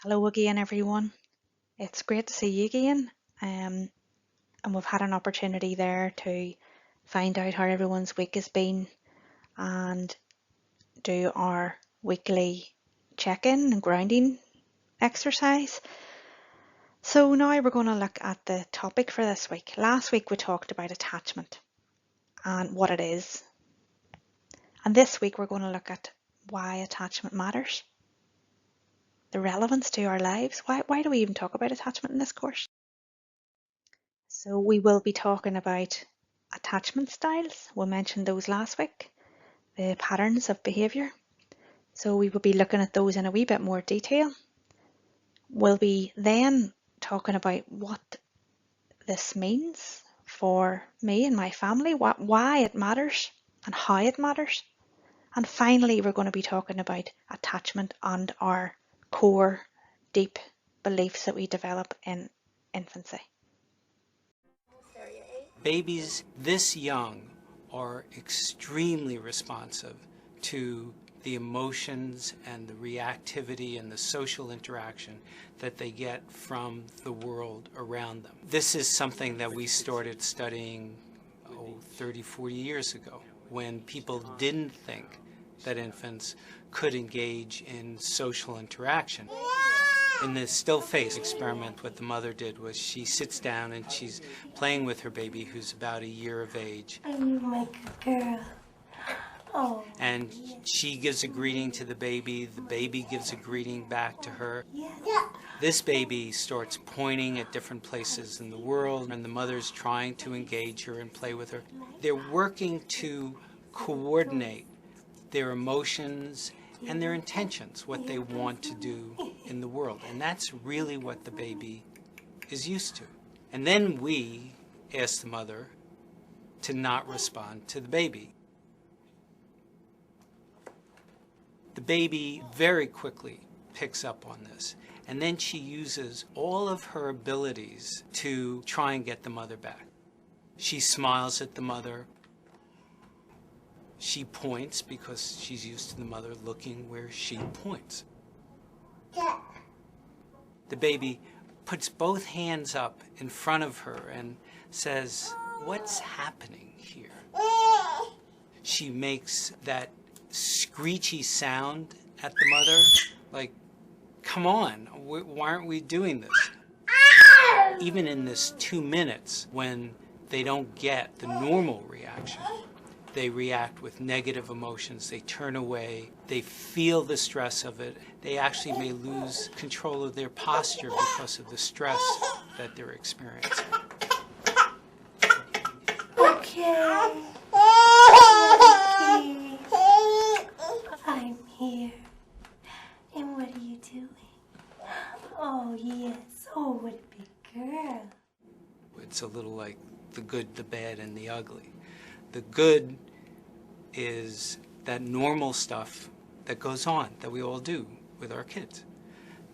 Hello again, everyone. It's great to see you again. And we've had an opportunity there to find out how everyone's week has been and do our weekly check-in and grounding exercise. So now we're going to look at the topic for this week. Last week we talked about attachment and what it is. And this week we're going to look at why attachment matters, the relevance to our lives. Why do we even talk about attachment in this course? So we will be talking about attachment styles. We mentioned those last week, the patterns of behaviour. So we will be looking at those in a wee bit more detail. We'll be then talking about what this means for me and my family, why it matters and how it matters. And finally, we're going to be talking about attachment and our core deep beliefs that we develop in infancy. Babies this young are extremely responsive to the emotions and the reactivity and the social interaction that they get from the world around them. This is something that we started studying 30, 40 years ago, when people didn't think that infants could engage in social interaction. In the still face experiment, what the mother did was she sits down and she's playing with her baby, who's about a year of age. Are you my good girl? Oh. And she gives a greeting to the baby gives a greeting back to her. Yeah. This baby starts pointing at different places in the world, and the mother's trying to engage her and play with her. They're working to coordinate their emotions and their intentions, what they want to do in the world. And that's really what the baby is used to. And then we ask the mother to not respond to the baby. The baby very quickly picks up on this. And then she uses all of her abilities to try and get the mother back. She smiles at the mother. She points because she's used to the mother looking where she points. The baby puts both hands up in front of her and says, "What's happening here?" She makes that screechy sound at the mother, like, "Come on, why aren't we doing this?" Even in this 2 minutes, when they don't get the normal reaction, they react with negative emotions, they turn away, they feel the stress of it. They actually may lose control of their posture because of the stress that they're experiencing. Okay. I'm here. And what are you doing? Oh, yes. Oh, what a big girl. It's a little like the good, the bad, and the ugly. The good is that normal stuff that goes on, that we all do with our kids.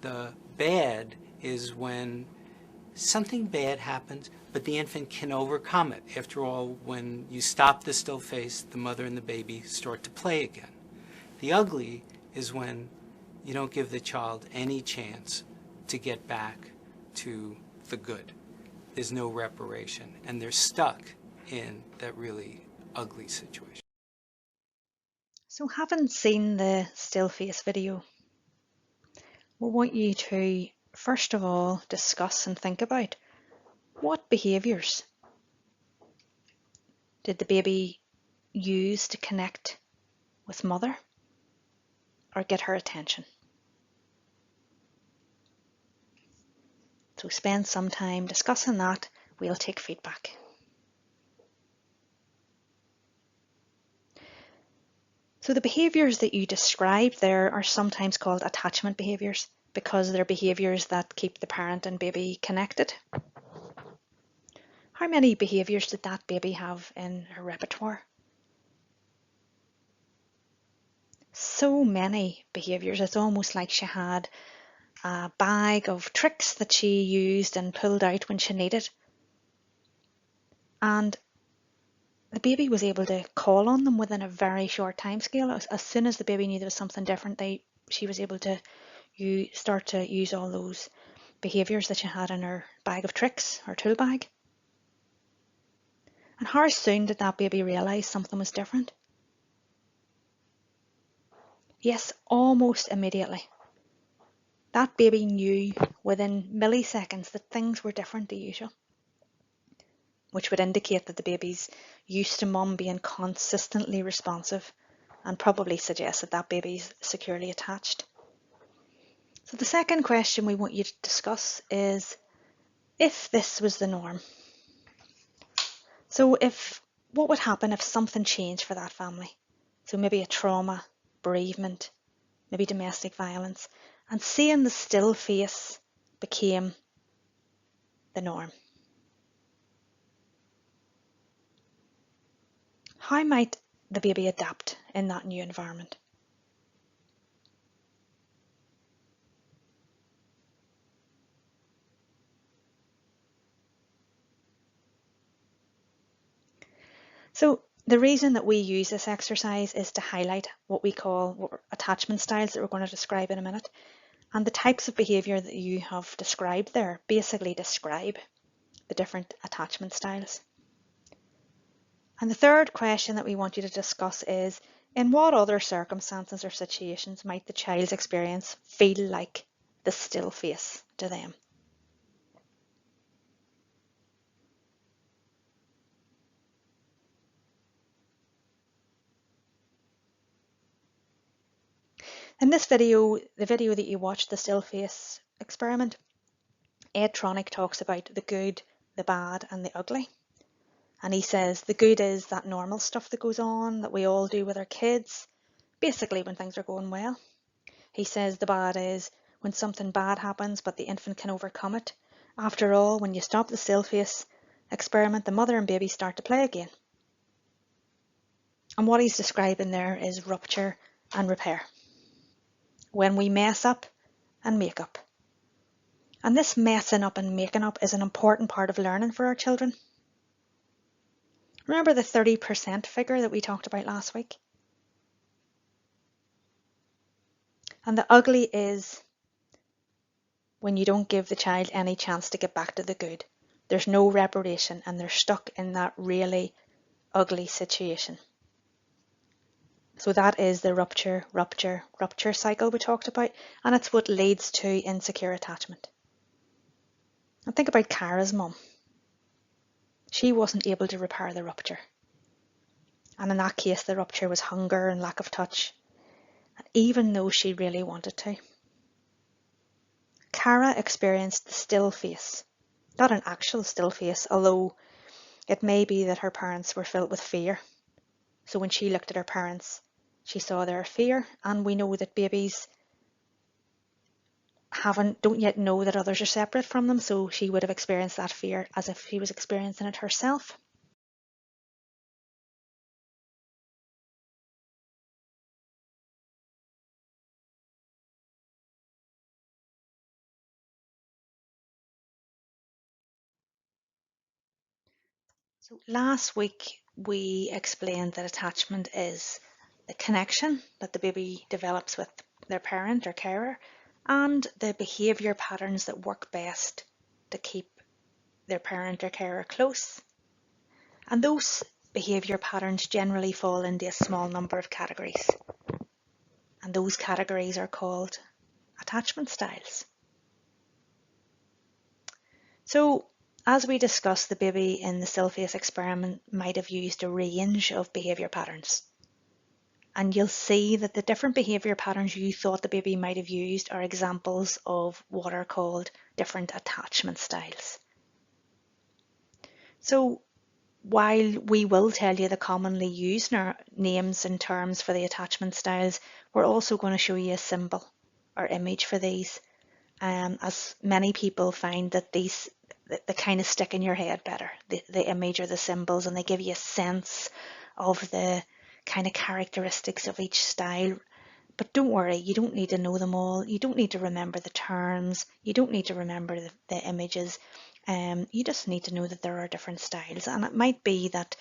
The bad is when something bad happens, but the infant can overcome it. After all, when you stop the still face, the mother and the baby start to play again. The ugly is when you don't give the child any chance to get back to the good. There's no reparation, and they're stuck in that really ugly situation. So having seen the still face video, we want you to first of all discuss and think about what behaviours did the baby use to connect with mother or get her attention. So spend some time discussing that. We'll take feedback. So the behaviours that you described there are sometimes called attachment behaviours because they're behaviours that keep the parent and baby connected. How many behaviours did that baby have in her repertoire? So many behaviours. It's almost like she had a bag of tricks that she used and pulled out when she needed. And the baby was able to call on them within a very short time scale. As soon as the baby knew there was something different, she was able to you start to use all those behaviours that you had in our bag of tricks, our tool bag. And how soon did that baby realise something was different? Yes, almost immediately. That baby knew within milliseconds that things were different to usual, which would indicate that the baby's used to mum being consistently responsive and probably suggest that that baby's securely attached. So the second question we want you to discuss is, if this was the norm, so what would happen if something changed for that family? So maybe a trauma, bereavement, maybe domestic violence, and seeing the still face became the norm. How might the baby adapt in that new environment? So the reason that we use this exercise is to highlight what we call attachment styles that we're going to describe in a minute. And the types of behaviour that you have described there basically describe the different attachment styles. And the third question that we want you to discuss is, in what other circumstances or situations might the child's experience feel like the still face to them? In this video, the video that you watched, the still face experiment, Ed Tronick talks about the good, the bad and the ugly. And he says the good is that normal stuff that goes on that we all do with our kids, basically when things are going well. He says the bad is when something bad happens but the infant can overcome it. After all, when you stop the still face experiment, the mother and baby start to play again. And what he's describing there is rupture and repair. When we mess up and make up. And this messing up and making up is an important part of learning for our children. Remember the 30% figure that we talked about last week? And the ugly is when you don't give the child any chance to get back to the good. There's no reparation and they're stuck in that really ugly situation. So that is the rupture cycle we talked about, and it's what leads to insecure attachment. And think about Cara's mum. She wasn't able to repair the rupture. And in that case, the rupture was hunger and lack of touch, even though she really wanted to. Cara experienced the still face, not an actual still face, although it may be that her parents were filled with fear. So when she looked at her parents, she saw their fear, and we know that babies don't yet know that others are separate from them, so she would have experienced that fear as if she was experiencing it herself. So last week we explained that attachment is the connection that the baby develops with their parent or carer and the behaviour patterns that work best to keep their parent or carer close. And those behaviour patterns generally fall into a small number of categories. And those categories are called attachment styles. So as we discussed, the baby in the still face experiment might have used a range of behaviour patterns. And you'll see that the different behaviour patterns you thought the baby might have used are examples of what are called different attachment styles. So while we will tell you the commonly used names and terms for the attachment styles, we're also going to show you a symbol or image for these, as many people find that they kind of stick in your head better, the image or the symbols, and they give you a sense of the kind of characteristics of each style. But don't worry, you don't need to know them all. You don't need to remember the terms. You don't need to remember the images. You just need to know that there are different styles. And it might be that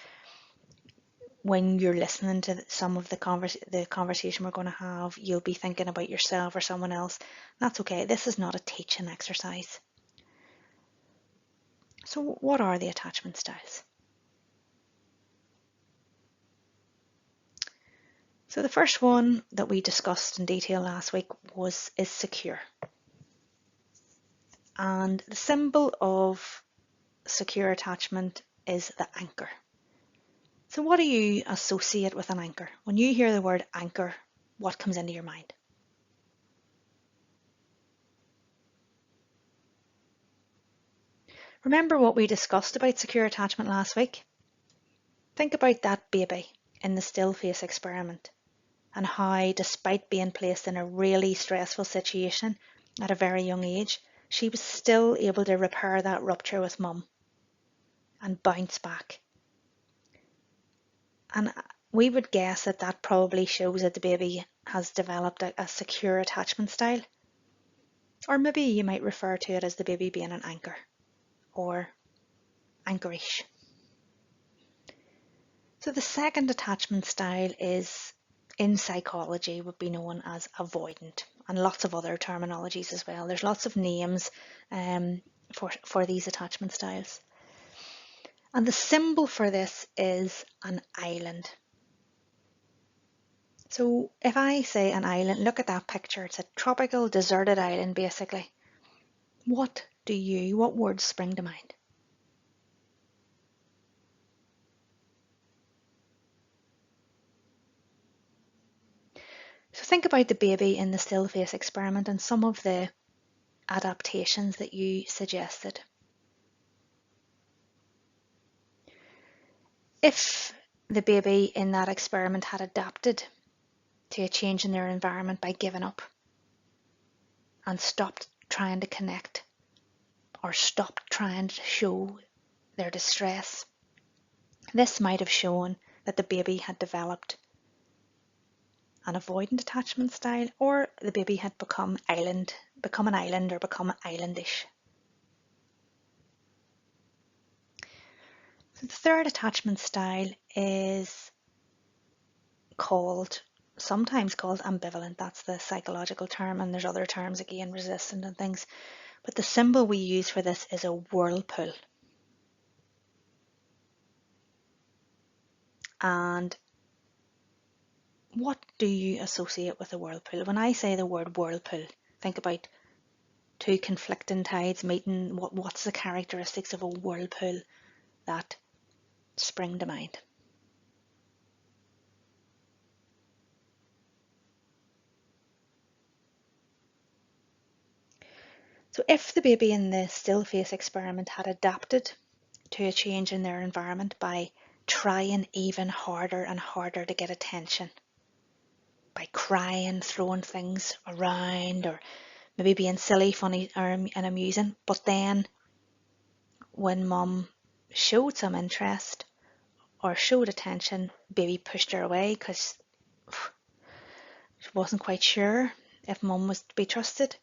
when you're listening to some of the conversation we're going to have, you'll be thinking about yourself or someone else. That's okay. This is not a teaching exercise. So what are the attachment styles? So the first one that we discussed in detail last week is secure. And the symbol of secure attachment is the anchor. So what do you associate with an anchor? When you hear the word anchor, what comes into your mind? Remember what we discussed about secure attachment last week? Think about that baby in the still face experiment and how, despite being placed in a really stressful situation at a very young age, she was still able to repair that rupture with mum and bounce back. And we would guess that that probably shows that the baby has developed a secure attachment style. Or maybe you might refer to it as the baby being an anchor or anchorish. So the second attachment style is, in psychology, would be known as avoidant, and lots of other terminologies as well. There's lots of names for these attachment styles. And the symbol for this is an island. So if I say an island, look at that picture. It's a tropical, deserted island, basically. What words spring to mind? So think about the baby in the still face experiment and some of the adaptations that you suggested. If the baby in that experiment had adapted to a change in their environment by giving up and stopped trying to connect or stopped trying to show their distress, this might have shown that the baby had developed an avoidant attachment style, or the baby had become an island or become islandish. So the third attachment style is sometimes called ambivalent. That's the psychological term, and there's other terms again, resistant and things. But the symbol we use for this is a whirlpool. And what do you associate with a whirlpool? When I say the word whirlpool, think about two conflicting tides meeting. What's the characteristics of a whirlpool that spring to mind? So if the baby in the still face experiment had adapted to a change in their environment by trying even harder and harder to get attention, by crying, throwing things around, or maybe being silly, funny and amusing, but then when mum showed some interest or showed attention, baby pushed her away because she wasn't quite sure if mum was to be trusted.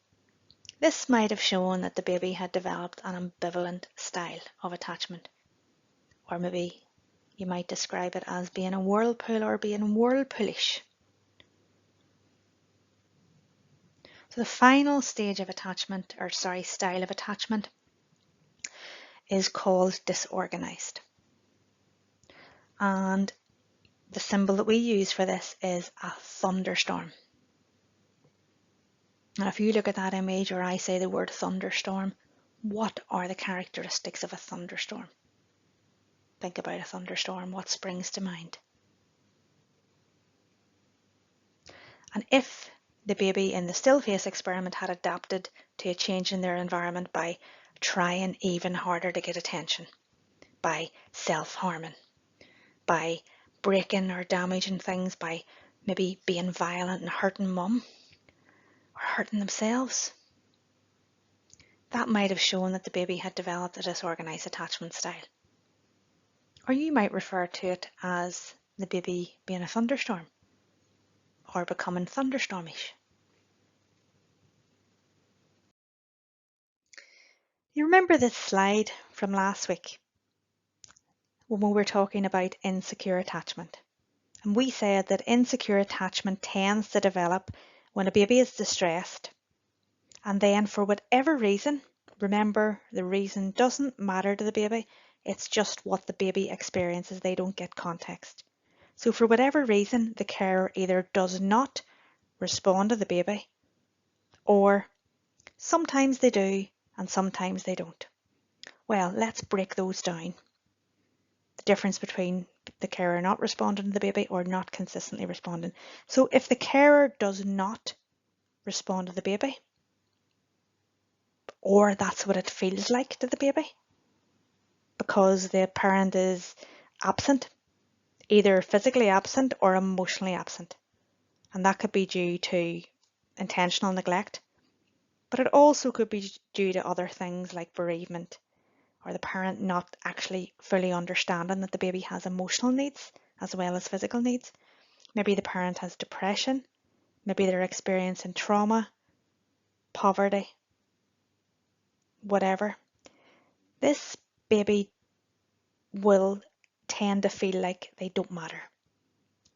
This might have shown that the baby had developed an ambivalent style of attachment, or maybe you might describe it as being a whirlpool or being whirlpoolish. So the final stage of style of attachment is called disorganized. And the symbol that we use for this is a thunderstorm. Now, if you look at that image, or I say the word thunderstorm, what are the characteristics of a thunderstorm? Think about a thunderstorm. What springs to mind? And if the baby in the still face experiment had adapted to a change in their environment by trying even harder to get attention, by self-harming, by breaking or damaging things, by maybe being violent and hurting mum or hurting themselves, that might have shown that the baby had developed a disorganized attachment style. Or you might refer to it as the baby being a thunderstorm or becoming thunderstormish. You remember this slide from last week when we were talking about insecure attachment? And we said that insecure attachment tends to develop when a baby is distressed. And then for whatever reason, remember the reason doesn't matter to the baby, it's just what the baby experiences, they don't get context. So for whatever reason, the carer either does not respond to the baby, or sometimes they do and sometimes they don't. Well, let's break those down. The difference between the carer not responding to the baby or not consistently responding. So if the carer does not respond to the baby, or that's what it feels like to the baby, because the parent is absent, either physically absent or emotionally absent. And that could be due to intentional neglect, but it also could be due to other things like bereavement, or the parent not actually fully understanding that the baby has emotional needs as well as physical needs. Maybe the parent has depression, maybe they're experiencing trauma, poverty, whatever. This baby will tend to feel like they don't matter.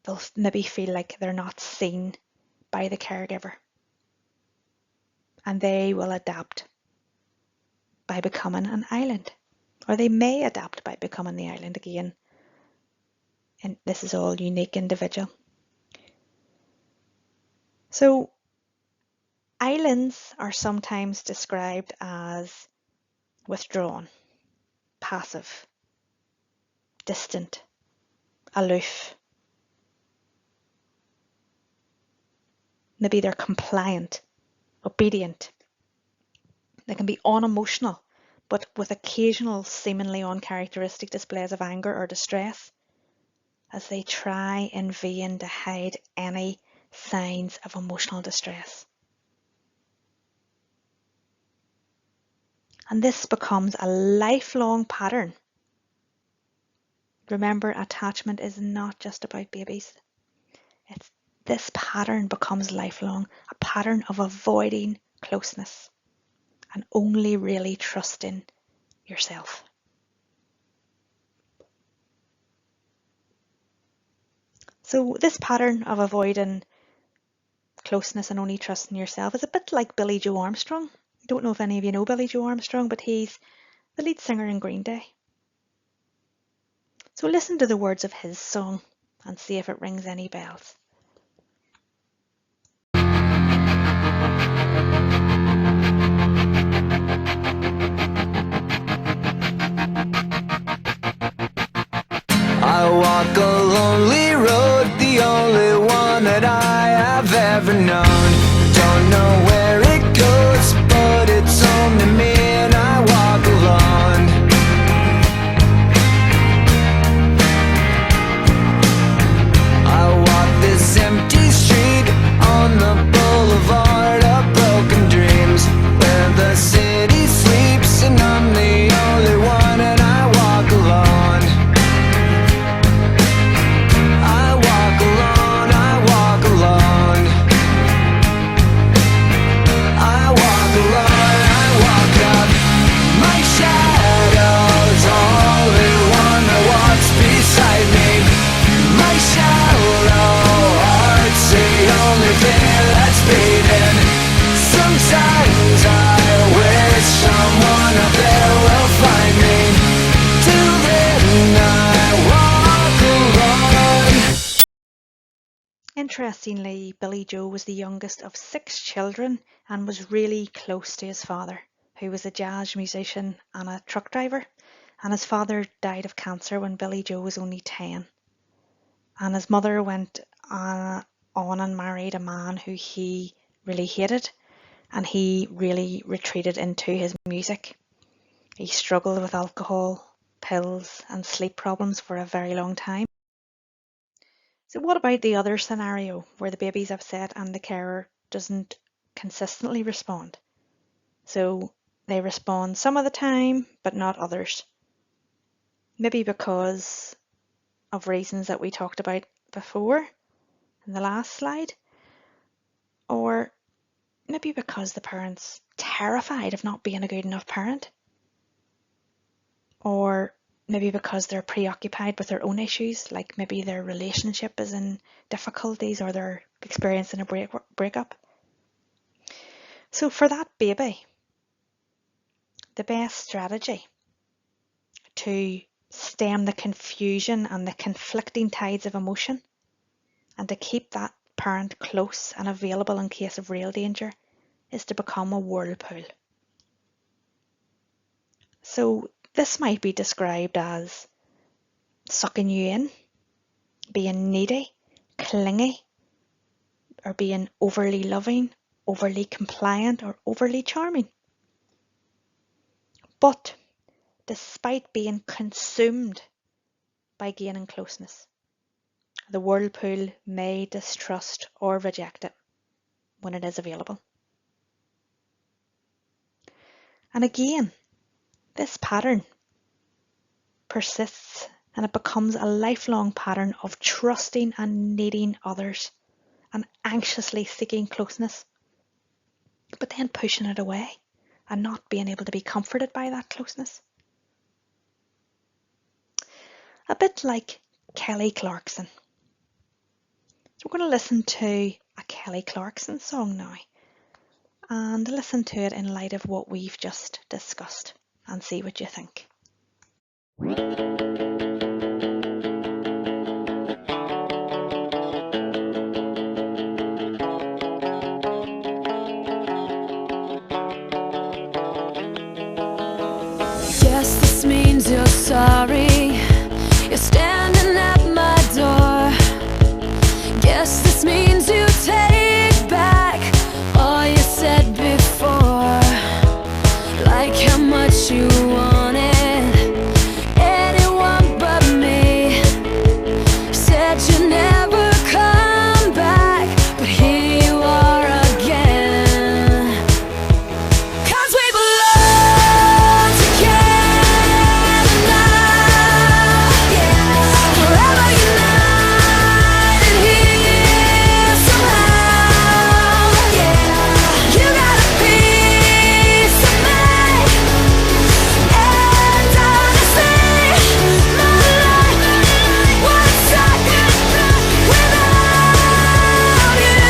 They'll maybe feel like they're not seen by the caregiver. And they will adapt by becoming an island. Or they may adapt by becoming the island again. And this is all unique, individual. So islands are sometimes described as withdrawn, passive, distant, aloof. Maybe they're compliant, obedient. They can be unemotional, but with occasional seemingly uncharacteristic displays of anger or distress, as they try in vain to hide any signs of emotional distress. And this becomes a lifelong pattern. Remember, attachment is not just about babies. This pattern becomes lifelong, a pattern of avoiding closeness and only really trusting yourself. So this pattern of avoiding closeness and only trusting yourself is a bit like Billie Joe Armstrong. I don't know if any of you know Billie Joe Armstrong, but he's the lead singer in Green Day. So listen to the words of his song and see if it rings any bells. I walk a lonely road, the only one that I have ever known. Don't know where it goes, but it's home to me and I walk alone. I walk this empty street on the boulevard of broken dreams, where the city sleeps and I'm the only one and I walk alone. Sometimes I wish someone up there will find me. Till then I walk alone. Interestingly, Billie Joe was the youngest of 6 children and was really close to his father, who was a jazz musician and a truck driver. And his father died of cancer when Billie Joe was only 10. And his mother went on and married a man who he really hated, and he really retreated into his music. He struggled with alcohol, pills, and sleep problems for a very long time. So what about the other scenario where the baby's upset and the carer doesn't consistently respond? So they respond some of the time, but not others. Maybe because of reasons that we talked about before in the last slide, or maybe because the parent's terrified of not being a good enough parent, or maybe because they're preoccupied with their own issues, like maybe their relationship is in difficulties or they're experiencing a breakup. So for that baby, the best strategy to stem the confusion and the conflicting tides of emotion and to keep that parent close and available in case of real danger is to become a whirlpool. So this might be described as sucking you in, being needy, clingy, or being overly loving, overly compliant, or overly charming. But despite being consumed by gaining closeness, the whirlpool may distrust or reject it when it is available. And again, this pattern persists and it becomes a lifelong pattern of trusting and needing others and anxiously seeking closeness, but then pushing it away and not being able to be comforted by that closeness. A bit like Kelly Clarkson. So we're going to listen to a Kelly Clarkson song now and listen to it in light of what we've just discussed and see what you think. Guess this means you're sorry. You're standing at my door. Guess this means you take back all you said before. Like how much you wanted anyone but me. Said you never come back, but here you are again. 'Cause we belong together now, yeah. Forever united here somehow, yeah. You got a piece of me, and honestly, my life would suck without you.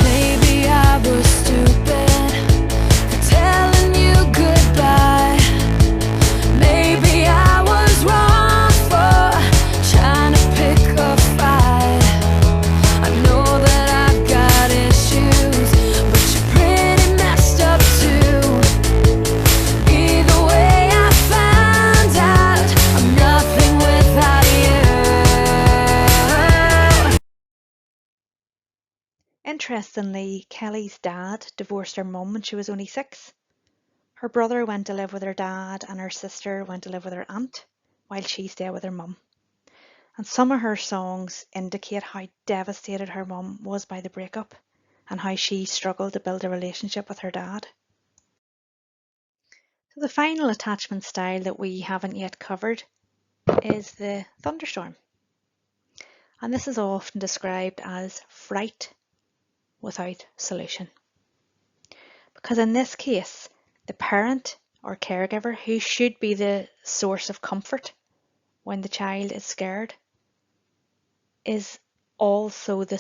Maybe I was stupid for telling you goodbye. Maybe I was wrong for trying to pick a fight. I know that I've got issues, but you're pretty messed up too. Either way, I found out I'm nothing without you. Interestingly, Kelly's dad divorced her mum when she was only 6. Her brother went to live with her dad and her sister went to live with her aunt while she stayed with her mum. And some of her songs indicate how devastated her mum was by the breakup and how she struggled to build a relationship with her dad. So the final attachment style that we haven't yet covered is the thunderstorm. And this is often described as fright without solution. Because in this case, the parent or caregiver who should be the source of comfort when the child is scared is also the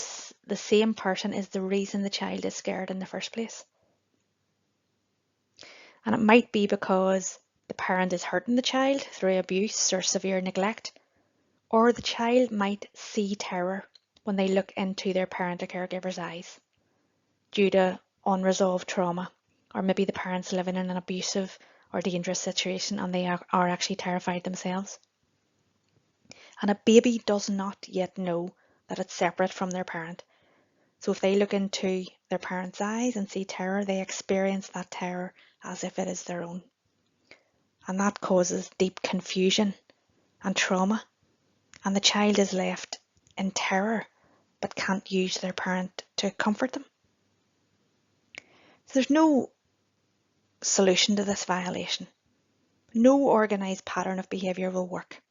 same person is the reason the child is scared in the first place. And it might be because the parent is hurting the child through abuse or severe neglect, or the child might see terror when they look into their parent or caregiver's eyes due to unresolved trauma, or maybe the parent's living in an abusive or dangerous situation and they are actually terrified themselves. And a baby does not yet know that it's separate from their parent. So if they look into their parent's eyes and see terror, they experience that terror as if it is their own. And that causes deep confusion and trauma. And the child is left in terror but can't use their parent to comfort them. So there's no solution to this violation. No organised pattern of behaviour will work,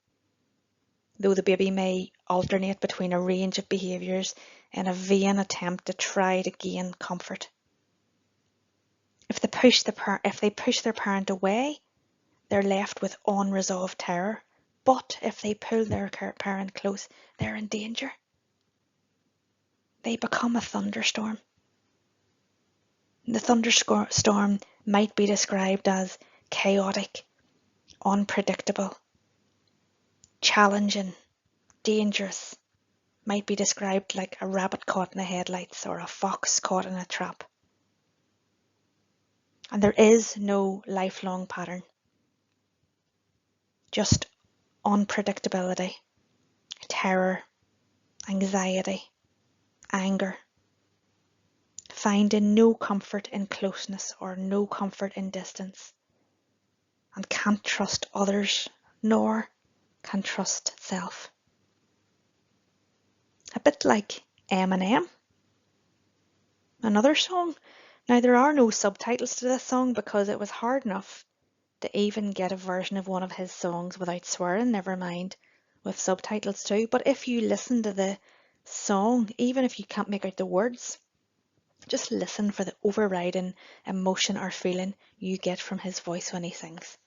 though the baby may alternate between a range of behaviours in a vain attempt to try to gain comfort. If they push their parent away, they're left with unresolved terror. But if they pull their parent close, they're in danger. They become a thunderstorm. The thunderstorm might be described as chaotic, unpredictable, challenging, dangerous. Might be described like a rabbit caught in the headlights or a fox caught in a trap. And there is no lifelong pattern, just unpredictability, terror, anxiety, anger, finding no comfort in closeness or no comfort in distance, and can't trust others nor can trust self. A bit like Eminem, another song. Now there are no subtitles to this song because it was hard enough to even get a version of one of his songs without swearing, never mind with subtitles too. But if you listen to the song, even if you can't make out the words, just listen for the overriding emotion or feeling you get from his voice when he sings.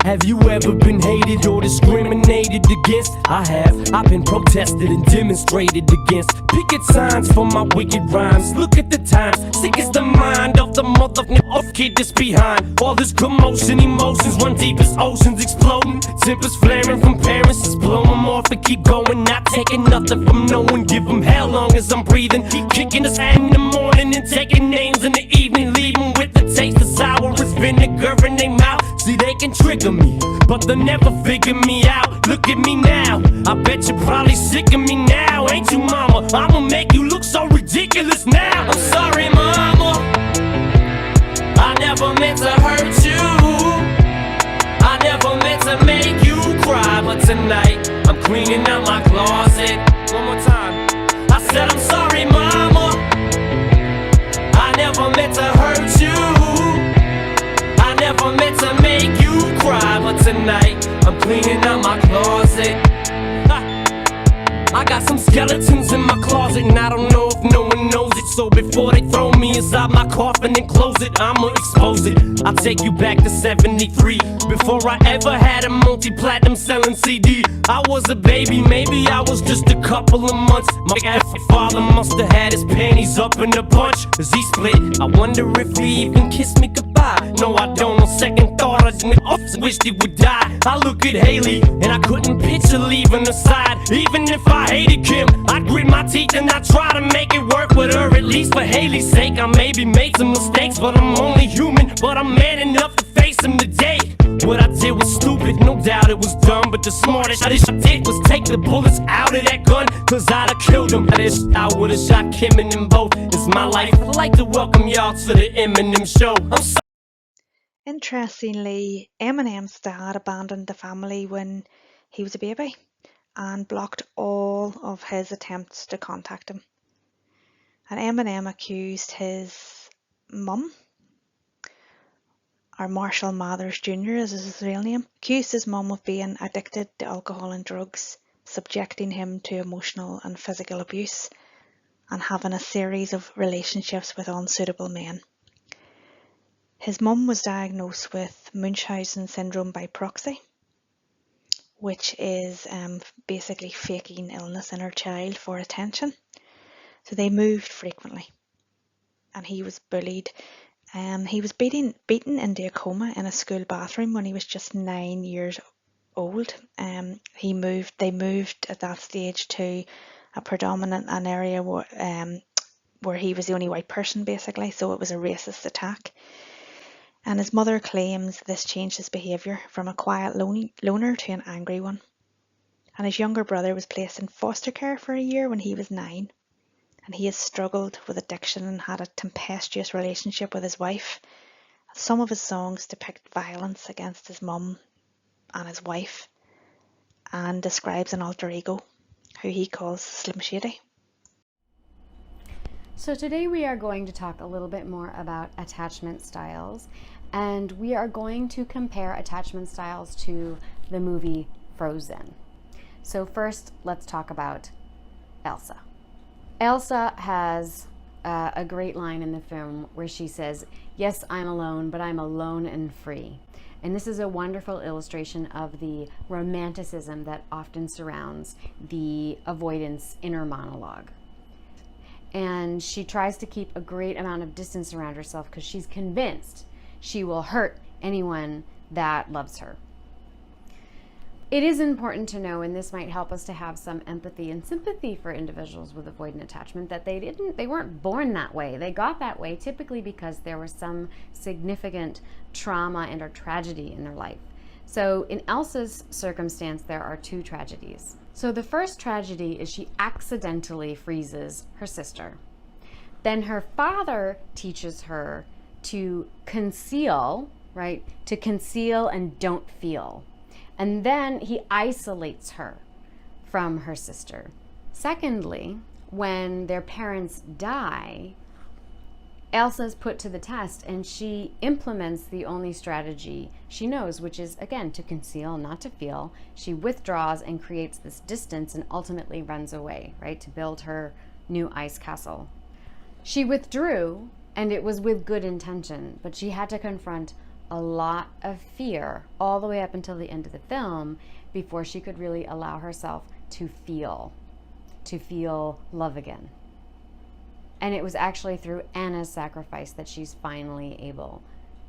Have you ever been hated or discriminated against? I have. I've been protested and demonstrated against. Picket signs for my wicked rhymes. Look at the times. Sick is the mind of the motherfucking kid that's behind. All this commotion, emotions run deep as oceans exploding. Tempers flaring from parents, just blow them off and keep going. Not taking nothing from no one. Give them hell long as I'm breathing. Keep kicking us in the morning and taking names in the evening. Leaving with the taste of sour as vinegar in their mouth. See, they can trigger me, but they'll never figure me out. Look at me now, I bet you're probably sick of me now. Ain't you, mama? I'ma make you look so ridiculous now. I'm sorry, mama, I never meant to hurt you. I never meant to make you cry. But tonight, I'm cleaning out my closet. One more time, I said I'm sorry, mama, I never meant to hurt you. I never meant to make you cry, but tonight I'm cleaning out my closet. I got some skeletons in my closet, and I don't know if no one knows it. So before they throw me inside my coffin and close it, I'ma expose it. I'll take you back to 73, before I ever had a multi-platinum selling CD. I was a baby, maybe I was just a couple of months. My father must have had his panties up in a bunch, as he split. I wonder if he even kissed me goodbye. No, I don't. On second thought, I just wished he would die. I look at Haley, and I couldn't picture leaving her side. Even if I hated Kim, I'd grit my teeth and I'd try to make it work with her. At least for Haley's sake, I maybe made some mistakes, but I'm only human. But I'm man enough to face them today. What I did was stupid, no doubt it was dumb, but the smartest shit I did was take the bullets out of that gun, cause I'd have killed him. I would've shot Kim and them both. It's my life. I'd like to welcome y'all to the Eminem Show. I'm sorry. Interestingly, Eminem's dad abandoned the family when he was a baby and blocked all of his attempts to contact him. And Eminem accused his mum, or Marshall Mathers Jr. is his real name, accused his mum of being addicted to alcohol and drugs, subjecting him to emotional and physical abuse, and having a series of relationships with unsuitable men. His mum was diagnosed with Munchausen syndrome by proxy, which is basically faking illness in her child for attention. So they moved frequently, and he was bullied. He was beaten into a coma in a school bathroom when he was just 9 years old. They moved at that stage to an area where he was the only white person, basically. So it was a racist attack. And his mother claims this changed his behaviour from a quiet loner to an angry one. And his younger brother was placed in foster care for a year when he was 9. And he has struggled with addiction and had a tempestuous relationship with his wife. Some of his songs depict violence against his mum and his wife, and describes an alter ego who he calls Slim Shady. So today we are going to talk a little bit more about attachment styles, and we are going to compare attachment styles to the movie Frozen. So first, let's talk about Elsa. Elsa has a great line in the film where she says, "Yes, I'm alone, but I'm alone and free." And this is a wonderful illustration of the romanticism that often surrounds the avoidance inner monologue. And she tries to keep a great amount of distance around herself because she's convinced she will hurt anyone that loves her. It is important to know, and this might help us to have some empathy and sympathy for individuals with avoidant attachment, that they weren't born that way. They got that way typically because there was some significant trauma and or tragedy in their life. So in Elsa's circumstance, there are two tragedies. So the first tragedy is she accidentally freezes her sister. Then her father teaches her to conceal, right? To conceal and don't feel. And then he isolates her from her sister. Secondly, when their parents die, Elsa is put to the test and she implements the only strategy she knows, which is, again, to conceal, not to feel. She withdraws and creates this distance and ultimately runs away, right, to build her new ice castle. She withdrew, and it was with good intention, but she had to confront a lot of fear all the way up until the end of the film before she could really allow herself to feel love again. And it was actually through Anna's sacrifice that she's finally able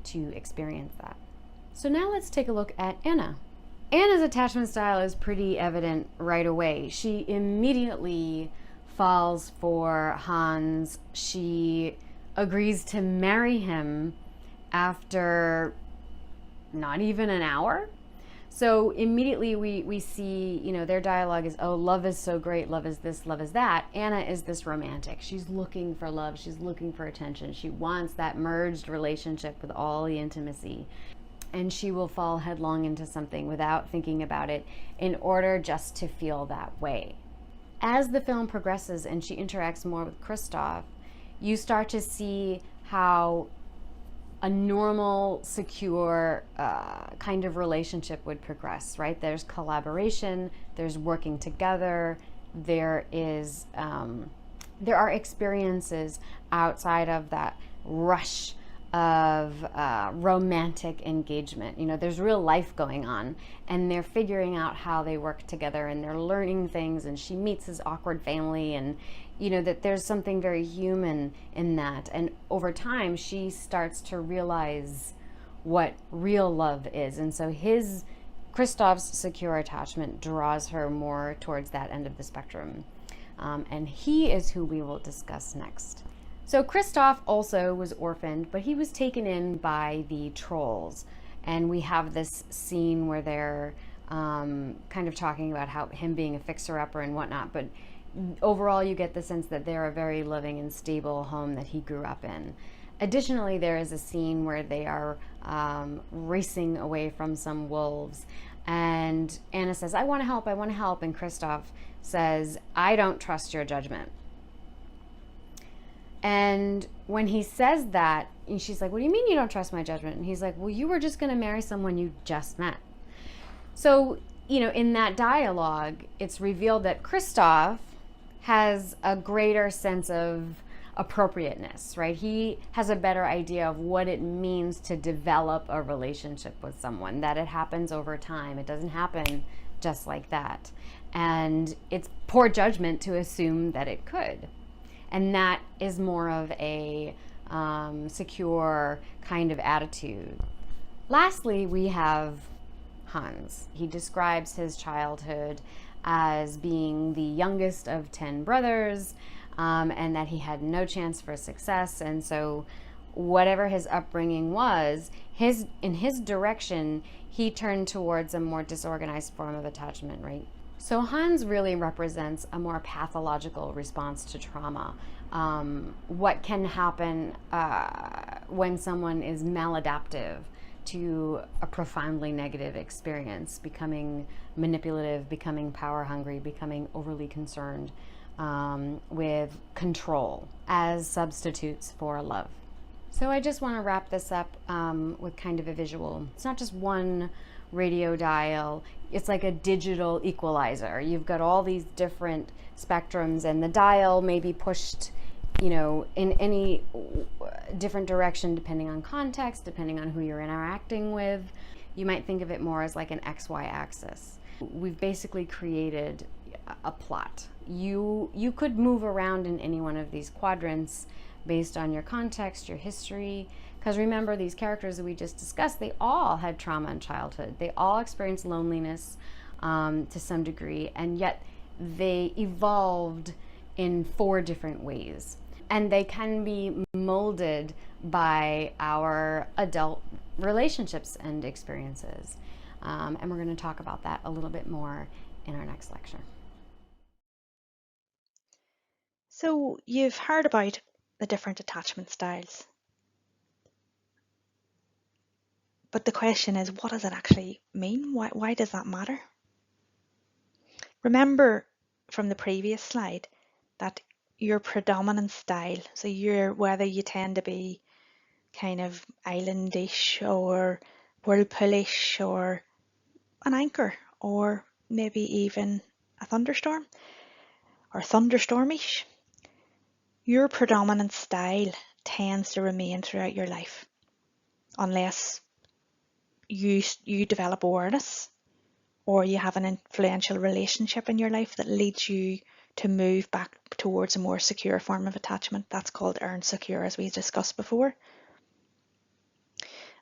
to experience that. So now let's take a look at Anna. Anna's attachment style is pretty evident right away. She immediately falls for Hans. She agrees to marry him after not even an hour. So immediately we see, their dialogue is, oh, love is so great, love is this, love is that. Anna is this romantic. She's looking for love. She's looking for attention. She wants that merged relationship with all the intimacy. And she will fall headlong into something without thinking about it in order just to feel that way. As the film progresses and she interacts more with Christoph, you start to see how a normal, secure kind of relationship would progress, right? There's collaboration, there's working together, there are experiences outside of that rush of romantic engagement. There's real life going on, and they're figuring out how they work together, and they're learning things, and she meets his awkward family, and that there's something very human in that. And over time, she starts to realize what real love is. And so Christoph's secure attachment draws her more towards that end of the spectrum. And he is who we will discuss next. So Christoph also was orphaned, but he was taken in by the trolls. And we have this scene where they're kind of talking about him being a fixer-upper and whatnot. But overall, you get the sense that they're a very loving and stable home that he grew up in. Additionally, there is a scene where they are racing away from some wolves. And Anna says, I want to help, and Christoph says, I don't trust your judgment. And when he says that, and she's like, what do you mean you don't trust my judgment? And he's like, well, you were just going to marry someone you just met. So, in that dialogue, it's revealed that Christoph has a greater sense of appropriateness, right? He has a better idea of what it means to develop a relationship with someone, that it happens over time. It doesn't happen just like that. And it's poor judgment to assume that it could. And that is more of a secure kind of attitude. Lastly, we have Hans. He describes his childhood as being the youngest of 10 brothers, and that he had no chance for success. And so whatever his upbringing was, in his direction, he turned towards a more disorganized form of attachment, right? So Hans really represents a more pathological response to trauma. What can happen when someone is maladaptive to a profoundly negative experience, becoming manipulative, becoming power hungry, becoming overly concerned with control as substitutes for love. So I just want to wrap this up with kind of a visual. It's not just one radio dial, it's like a digital equalizer. You've got all these different spectrums, and the dial may be pushed in any different direction depending on context, depending on who you're interacting with. You might think of it more as like an XY axis. We've basically created a plot. You could move around in any one of these quadrants based on your context, your history. Because remember, these characters that we just discussed, they all had trauma in childhood. They all experienced loneliness to some degree, and yet they evolved in 4 different ways. And they can be molded by our adult relationships and experiences. And we're going to talk about that a little bit more in our next lecture. So you've heard about the different attachment styles. But the question is, what does it actually mean? Why does that matter? Remember from the previous slide that your predominant style, so whether you tend to be kind of islandish or whirlpoolish or an anchor or maybe even a thunderstorm or thunderstormish, your predominant style tends to remain throughout your life unless you develop awareness or you have an influential relationship in your life that leads you to move back towards a more secure form of attachment. That's called earned secure, as we discussed before.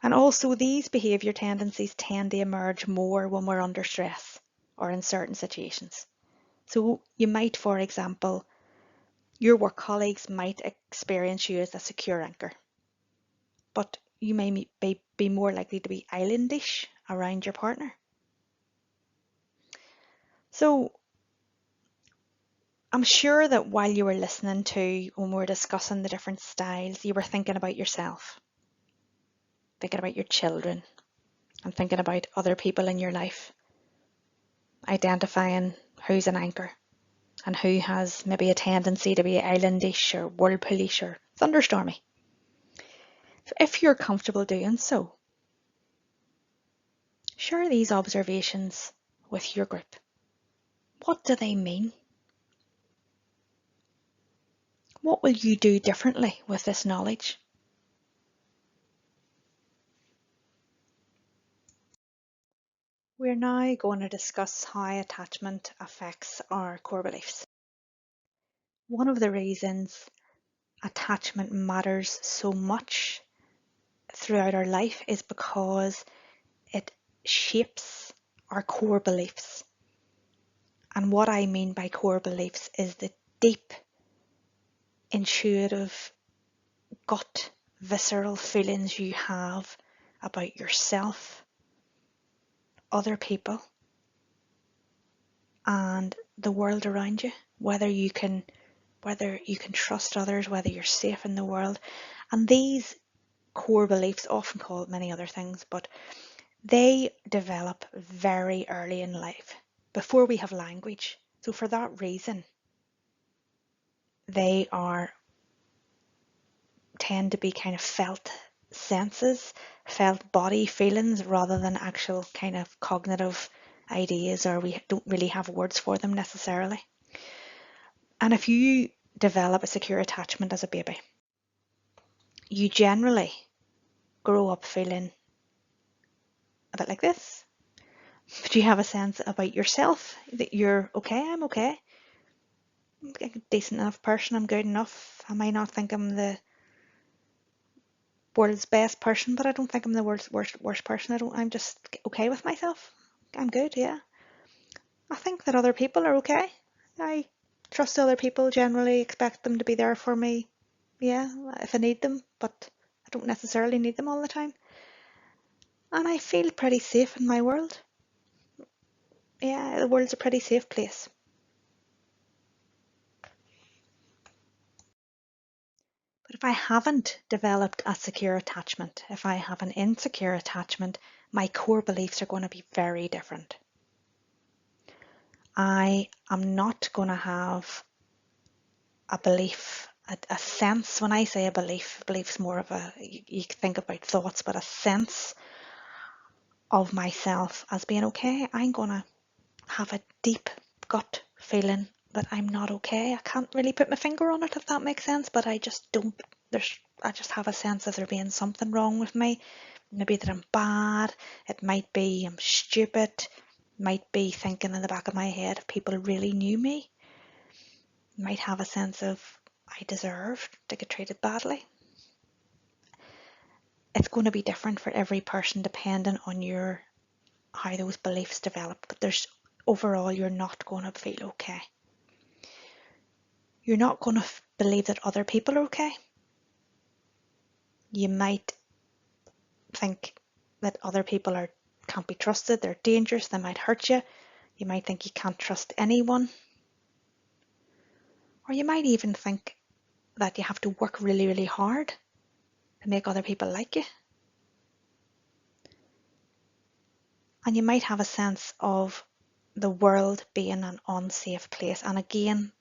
And also these behaviour tendencies tend to emerge more when we're under stress or in certain situations. So you might, for example, your work colleagues might experience you as a secure anchor, but you may be more likely to be islandish around your partner. So I'm sure that while you were listening to, when we were discussing the different styles, you were thinking about yourself, thinking about your children, and thinking about other people in your life, identifying who's an anchor and who has maybe a tendency to be islandish or whirlpoolish or thunderstormy. So if you're comfortable doing so, share these observations with your group. What do they mean? What will you do differently with this knowledge? We're now going to discuss how attachment affects our core beliefs. One of the reasons attachment matters so much throughout our life is because it shapes our core beliefs. And what I mean by core beliefs is the deep, intuitive, gut, visceral feelings you have about yourself, other people, and the world around you, whether you can trust others, whether you're safe in the world. And these core beliefs, often called many other things, but they develop very early in life, before we have language. So for that reason, they tend to be kind of felt senses, felt body feelings, rather than actual kind of cognitive ideas, or we don't really have words for them necessarily. And if you develop a secure attachment as a baby, you generally grow up feeling a bit like this. But you have a sense about yourself that you're okay, I'm okay. I'm a decent enough person, I'm good enough. I might not think I'm the world's best person, but I don't think I'm the world's worst person. I'm just okay with myself. I'm good, yeah. I think that other people are okay. I trust other people, generally expect them to be there for me, yeah, if I need them, but I don't necessarily need them all the time. And I feel pretty safe in my world. Yeah, the world's a pretty safe place. But if I haven't developed a secure attachment, if I have an insecure attachment, my core beliefs are going to be very different. I am not going to have a belief, a sense. When I say a belief's more of you think about thoughts, but a sense of myself as being okay. I'm going to have a deep gut feeling that I'm not okay. I can't really put my finger on it, if that makes sense, but I just don't, I just have a sense of there being something wrong with me. Maybe that I'm bad, it might be I'm stupid, might be thinking in the back of my head if people really knew me, might have a sense of I deserve to get treated badly. It's going to be different for every person depending on how those beliefs develop, but overall you're not going to feel okay. You're not going to believe that other people are okay. You might think that other people can't be trusted, they're dangerous, they might hurt you. You might think you can't trust anyone. Or you might even think that you have to work really, really hard to make other people like you. And you might have a sense of the world being an unsafe place. And again,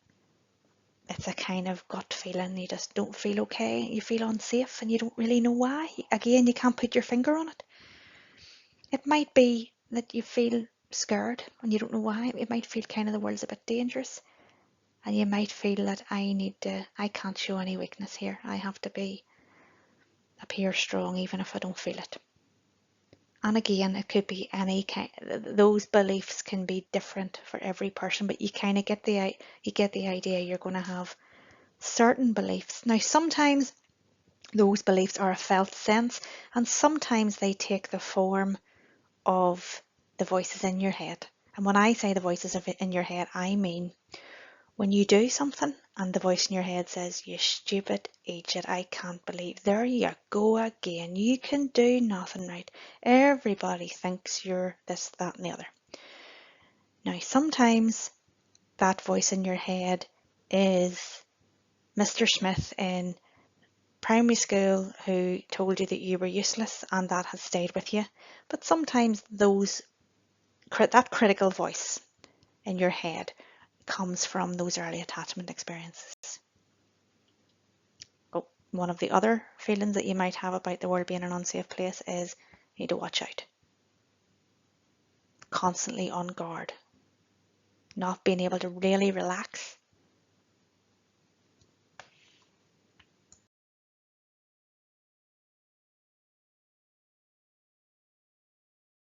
it's a kind of gut feeling. You just don't feel okay. You feel unsafe and you don't really know why. Again, you can't put your finger on it. It might be that you feel scared and you don't know why. It might feel kind of the world's a bit dangerous. And you might feel that I can't show any weakness here. I have to appear strong even if I don't feel it. And again, it could be any kind, those beliefs can be different for every person, but you kind of get the idea you're going to have certain beliefs. Now, sometimes those beliefs are a felt sense, and sometimes they take the form of the voices in your head. And when I say the voices in your head, I mean when you do something and the voice in your head says, you stupid idiot, I can't believe, there you go again, you can do nothing right, everybody thinks you're this, that and the other. Now sometimes that voice in your head is Mr. Smith in primary school who told you that you were useless and that has stayed with you. But sometimes that critical voice in your head comes from those early attachment experiences. One of the other feelings that you might have about the world being an unsafe place is you need to watch out. Constantly on guard. Not being able to really relax.